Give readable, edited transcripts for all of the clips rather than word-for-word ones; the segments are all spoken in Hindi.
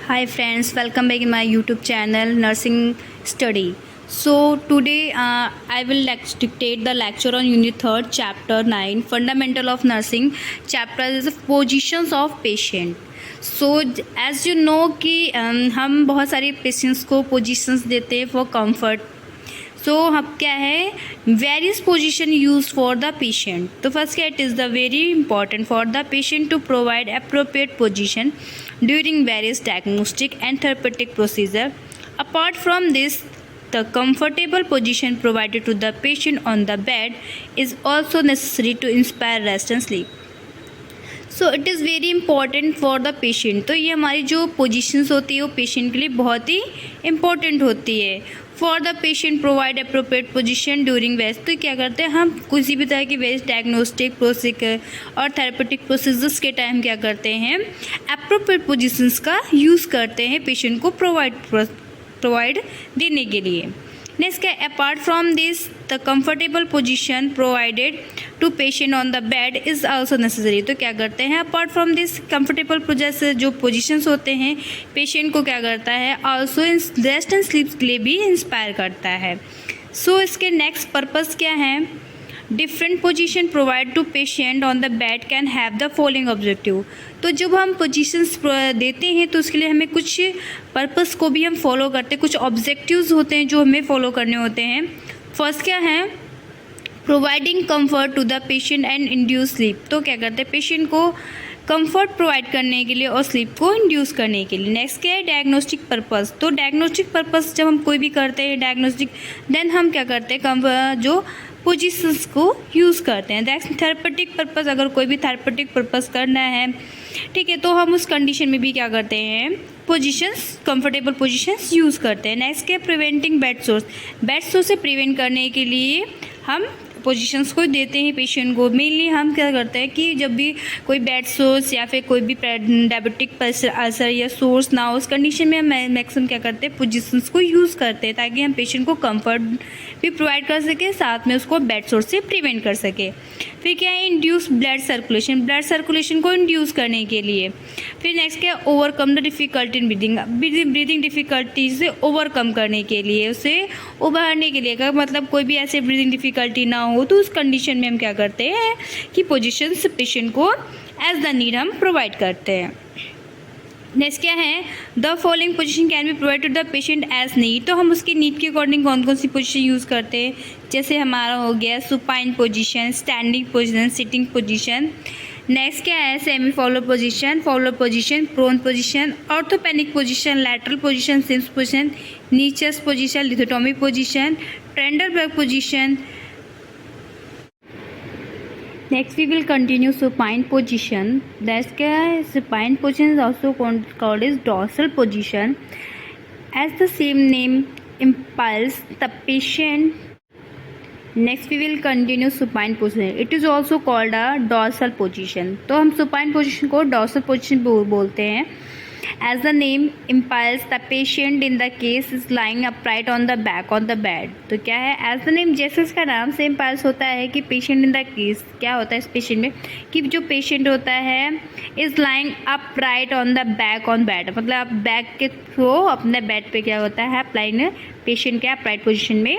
Hi friends, welcome back in my YouTube channel Nursing Study. So today I will dictate the lecture on Unit 3rd Chapter 9 Fundamental of Nursing. Chapter is Positions of Patient. So as you know कि हम बहुत सारे पेशेंट्स को पोजीशंस देते हैं फॉर कंफर्ट. सो अब क्या है various position use for the patient. तो फर्स्ट क्या it is the very important for the patient to provide appropriate position during various diagnostic and therapeutic procedure. Apart from this the comfortable position provided to the patient on the bed is also necessary to inspire rest and sleep. So it is very important for the patient. तो ये हमारी जो पोजीशंस होती है वो पेशेंट के लिए बहुत ही इंपॉर्टेंट होती है. For the patient provide appropriate position during waste. तो क्या करते हैं हम किसी भी तरह की वेस्ट डायग्नोस्टिक प्रोसीजर और थेरेपेटिक प्रोसीजर्स के टाइम क्या करते हैं अप्रोप्रिएट पोजीशंस का यूज़ करते हैं पेशेंट को प्रोवाइड देने के लिए. नेक्स्ट क्या apart from this the comfortable position provided to patient on the bed is also necessary. तो क्या करते हैं अपार्ट फ्रॉम दिस कंफर्टेबल जैसे जो पोजीशंस होते हैं पेशेंट को क्या करता है also in rest and sleep के लिए भी इंस्पायर करता है. सो इसके नेक्स्ट पर्पस क्या है different position provide to patient on the bed can have the following objective. तो जब हम पोजीशंस देते हैं तो उसके लिए हमें कुछ पर्पस को भी हम फॉलो करते हैं. कुछ ऑब्जेक्टिव्स होते हैं जो हमें फॉलो करने होते हैं. फर्स्ट क्या है providing comfort to the patient and induce sleep. तो क्या करते हैं पेशेंट को कंफर्ट प्रोवाइड करने के लिए और स्लीप को इंड्यूस करने के लिए. नेक्स्ट क्या है डायग्नोस्टिक पर्पस. तो डायग्नोस्टिक पर्पस जब हम कोई भी करते हैं डायग्नोस्टिक देन हम क्या करते हैं जो पोजीशंस को यूज़ करते हैं. That's therapeutic purpose. अगर कोई भी थेरेपेटिक पर्पस करना है ठीक है तो हम उस कंडीशन में भी क्या करते हैं पोजीशंस कंफर्टेबल पोजीशंस यूज़ करते हैं. नेक्स्ट क्या प्रिवेंटिंग बेड सोर्स से प्रिवेंट करने के लिए हम पोजीशंस को देते हैं पेशेंट को. मेनली हम क्या करते हैं कि जब भी कोई बेड सोर्स या फिर कोई भी डायबिटिक अल्सर या सोर्स ना हो उस कंडीशन में हम मैक्सिमम क्या करते हैं पोजीशंस को यूज़ करते हैं ताकि हम पेशेंट को कंफर्ट भी प्रोवाइड कर सके साथ में उसको बेड सोर्स से प्रिवेंट कर सके. फिर क्या है इंड्यूस ब्लड सर्कुलेशन को इंड्यूस करने के लिए. फिर नेक्स्ट क्या overcome the difficulty in breathing difficulty से ओवरकम करने के लिए उसे उभारने के लिए. अगर मतलब कोई भी ऐसे ब्रीदिंग डिफ़िकल्टी ना हो तो उस कंडीशन में हम क्या करते हैं कि पोजीशंस पेशेंट को एज द नीड हम प्रोवाइड करते हैं. नेक्स्ट क्या है the following position can be provide to the patient as need. तो हम उसकी नीड के अकॉर्डिंग कौन कौन सी पोजीशन यूज़ करते हैं जैसे हमारा हो गया supine position, standing position, sitting position. Next क्या है semi Fowler position, prone position, orthopneic position, lateral position, Sims position, knee chest position, lithotomy position, Trendelenburg position. Next we will continue supine position. That's क्या है supine position is also called as dorsal position. As the same name implies the patient. Next we will continue supine position. It is also called a dorsal position. तो हम supine position को dorsal position बोलते हैं. As the name implies the patient in the case is lying upright on the back on the bed. तो क्या है as the name जैसे इसका नाम से implies होता है कि patient in the case क्या होता है इस patient में कि जो patient होता है is lying upright on the back on bed. मतलब आप बैक के थ्रू अपने बेड पे क्या होता है अपलाइन पेशेंट क्या upright पोजिशन में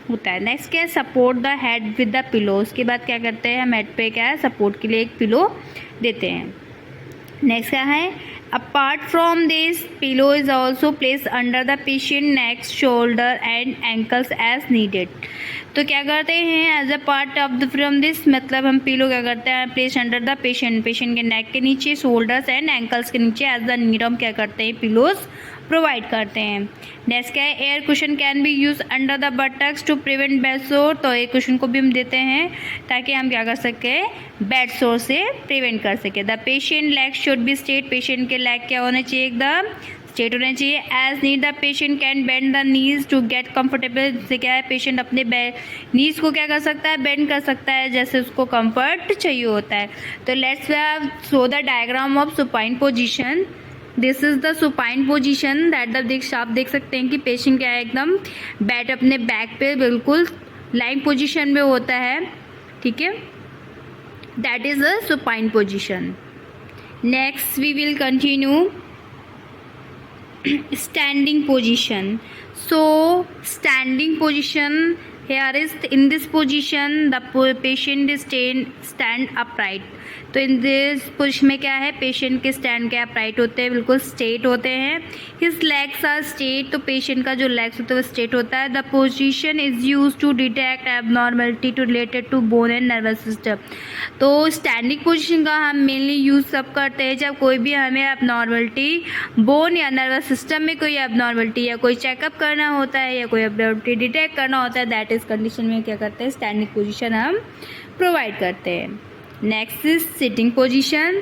होता है. नेक्स्ट क्या है support the head with the pillow. उसके बाद क्या करते हैं हम हेड पे क्या है सपोर्ट के लिए एक पिलो देते हैं. नेक्स्ट क्या है apart from this pillow is also place under the patient neck shoulder and ankles as needed. तो क्या करते हैं as a part of the from this मतलब हम पिलो क्या करते हैं प्लेस अंडर द पेशेंट के नेक के नीचे शोल्डर्स एंड एंकल्स के नीचे एज द नीड हम क्या करते हैं पिलोज प्रोवाइड करते हैं. नेक्स्ट क्या है air cushion can be use under the buttocks to prevent bed sore. तो एयर कुशन को भी हम देते हैं ताकि हम क्या कर सके बेड सोर से प्रिवेंट कर सके. The patient leg should be straight. Patient के लेग क्या होने चाहिए एकदम स्ट्रेट होने चाहिए. As need the patient can bend the knees to get comfortable. से क्या है पेशेंट अपने नीज को क्या कर सकता है बेंड कर सकता है जैसे उसको कंफर्ट चाहिए होता है. तो let's show the diagram of supine position. This is the supine position that आप देख सकते हैं कि पेशेंट क्या है एकदम बैठ अपने बैक पे बिल्कुल लाइन पोजीशन में होता है. ठीक है that is the supine position. Next we will continue standing position. So standing position, here is in this position the patient is stand upright. तो इन दिस पोजिशन में क्या है, पेशेंट के स्टैंड के अपराइट होते हैं, बिल्कुल स्ट्रेट होते हैं. हिज लेग्स आर स्ट्रेट, तो पेशेंट का जो लेग्स होता है वो स्ट्रेट होता है. The position is use to detect abnormality to related to bone and nervous system. तो स्टैंडिंग पोजीशन का हम मेनली यूज़ सब करते हैं जब कोई भी हमें एबनॉर्मलिटी बोन या नर्वस सिस्टम में कोई एबनॉर्मलिटी या कोई चेकअप करना होता है या कोई एबनॉर्मलिटी डिटेक्ट करना होता है. दैट इज़ कंडीशन में क्या करते हैं, स्टैंडिंग पोजीशन हम प्रोवाइड करते हैं. Next is sitting position.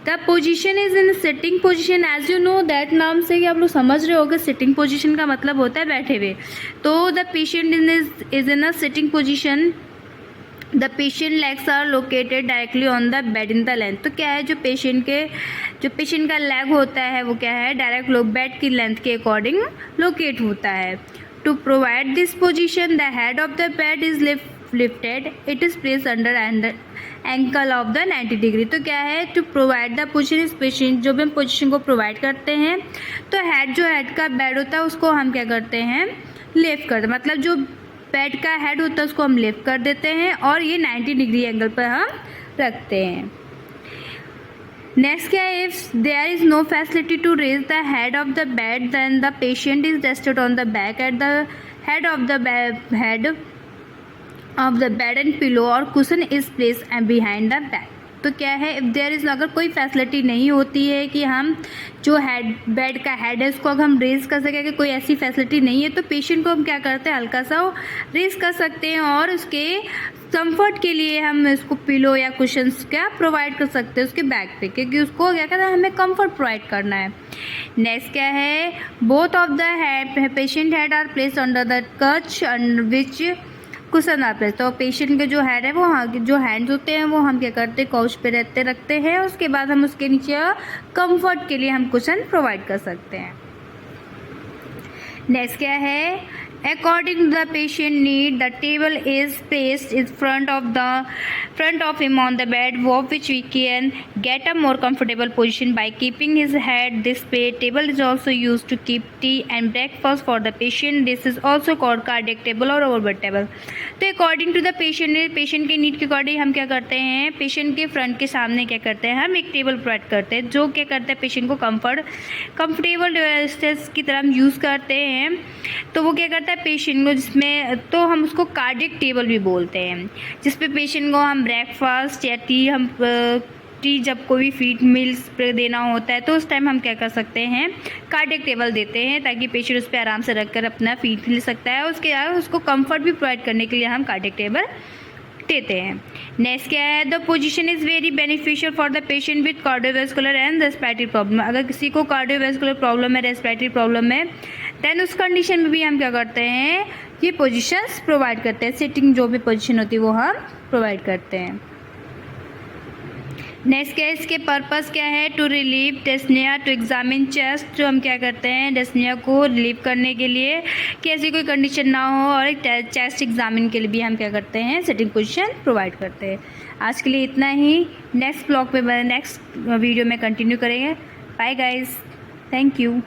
The position is in sitting position. As you know that नाम से ही आप लोग समझ रहे होगे sitting position का मतलब होता है बैठे हुए. तो the patient is in a sitting position. The patient legs are located directly on the bed in the length. तो क्या है, जो पेशेंट का लेग होता है वो क्या है, डायरेक्ट बेड की लेंथ के अकॉर्डिंग लोकेट होता है. To provide this position, the head of the bed is lifted. It is placed under ankle of the 90 degree. तो क्या है, टू प्रोवाइड द पोजिशन इस पेशेंट, जो भी हम पोजिशन को प्रोवाइड करते हैं तो हेड का बेड होता है उसको हम क्या करते हैं, लिफ्ट करते हैं. मतलब जो बेड का हेड होता है उसको हम लिफ्ट कर देते हैं और ये 90 डिग्री एंगल पर हम रखते हैं. नेक्स्ट क्या है, if there is no facility to raise the head of the bed then the patient is rested on the back at the head of the bed and pillow और cushion is place behind the back. तो क्या है, इफ देयर इज़, अगर कोई फैसिलिटी नहीं होती है कि हम जो बेड का हेड है उसको अगर हम रेज़ कर सकें, कि कोई ऐसी फैसिलिटी नहीं है, तो पेशेंट को हम क्या करते हैं, हल्का सा रेज़ कर सकते हैं और उसके कंफर्ट के लिए हम इसको पिलो या कुशन्स क्या प्रोवाइड कर सकते हैं उसके बैक पे, क्योंकि उसको क्या कहते हैं, हमें कंफर्ट प्रोवाइड करना है. नेक्स्ट क्या है, both of the patient head are placed under the couch which cushion आप. तो पेशेंट के जो हेड है वो जो हैंड्स होते हैं वो हम क्या करते हैं, काउच पे रखते हैं. उसके बाद हम उसके नीचे कंफर्ट के लिए हम कुशन प्रोवाइड कर सकते हैं. नेक्स्ट क्या है, according to the patient need the table is placed in front of him on the bed, of which we can get a more comfortable position by keeping his head this way. Table is also used to keep tea and breakfast for the patient. This is also called cardiac table or overbed table. तो अकॉर्डिंग टू द पेशेंट के नीड के अकॉर्डिंग हम क्या करते हैं, पेशेंट के फ्रंट के सामने क्या करते हैं, हम एक टेबल प्रोवाइड करते हैं जो क्या करते हैं, पेशेंट को कंफर्टेबल डिवाइसेस की तरह हम यूज़ करते हैं. तो वो क्या करता है, पेशेंट को जिसमें, तो हम उसको कार्डियक टेबल भी बोलते हैं, जिस पे पेशेंट को हम ब्रेकफास्ट या टी जब कोई फीड मील्स देना होता है तो उस टाइम हम क्या कर सकते हैं, कार्डियक टेबल देते हैं ताकि पेशेंट उस पर आराम से रखकर अपना फीड ले सकता है. उसके अलावा उसको कंफर्ट भी प्रोवाइड करने के लिए हम कार्डियक टेबल देते हैं. नेक्स्ट क्या है, the position is very beneficial for the patient with cardiovascular and respiratory problem. अगर किसी को कार्डियोवैस्कुलर प्रॉब्लम है, रेस्पिरेटरी प्रॉब्लम है, देन उस कंडीशन में भी हम क्या करते हैं, ये पोजीशंस प्रोवाइड करते हैं. सिटिंग जो भी पोजीशन होती है वो हम प्रोवाइड करते हैं. नेक्स्ट क्या है, इसके पर्पस क्या है, to relieve dyspnoea, to examine chest. जो हम क्या करते हैं, डेस्निया को रिलीव करने के लिए कि ऐसी कोई कंडीशन ना हो, और चेस्ट एग्जामिन के लिए भी हम क्या करते हैं, सिटिंग पोजीशन प्रोवाइड करते हैं. आज के लिए इतना ही. नेक्स्ट वीडियो में कंटिन्यू करेंगे. Bye guys, thank you.